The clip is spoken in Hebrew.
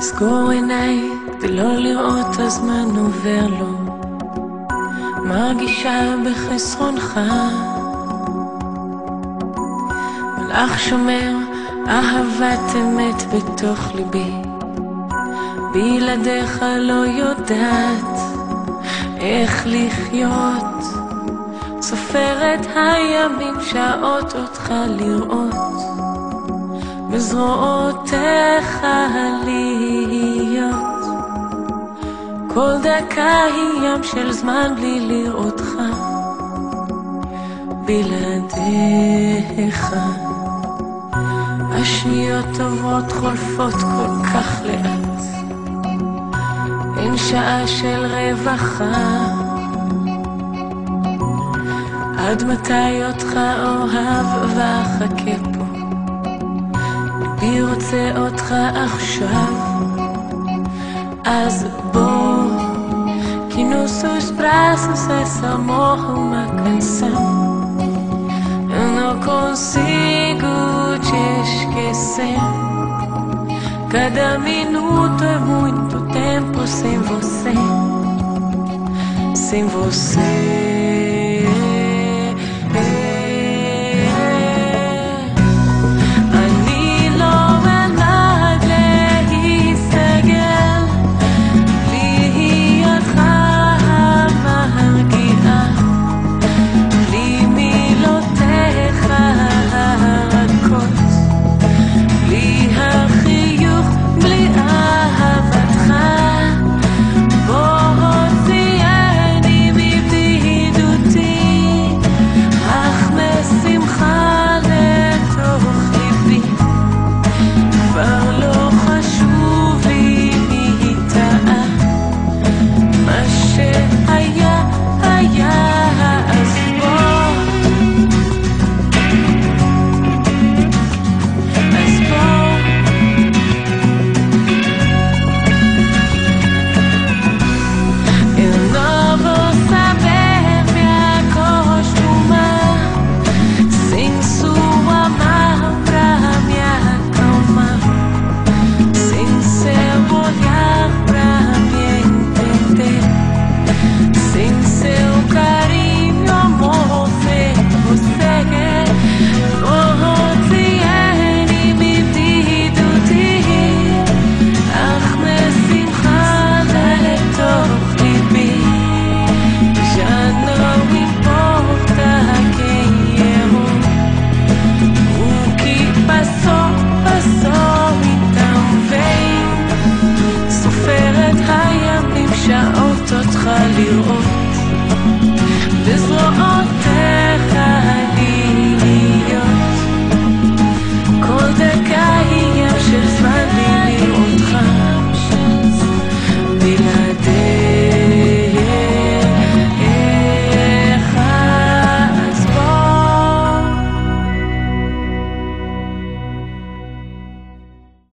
לסגור עיניי כדי לא לראות הזמן עובר לו, מרגישה בחסרונך, מלאך שומר אהבת אמת בתוך ליבי, בלעדיך לא יודעת איך לחיות, סופרת הימים שעות אותך לראות, בזרועותיך להיות, כל דקה היא ים של זמן בלי לראותך, בלעדיך השניות עוברות חולפות כל כך לאט, אין שעה של רווחה, עד מתי אותך אוהב ואחכה פה, ליבי רוצה אותך עכשיו, אז בוא, que nossos braços essa morra uma canção, eu não consigo te esquecer, cada minuto é muito tempo sem você, sem você.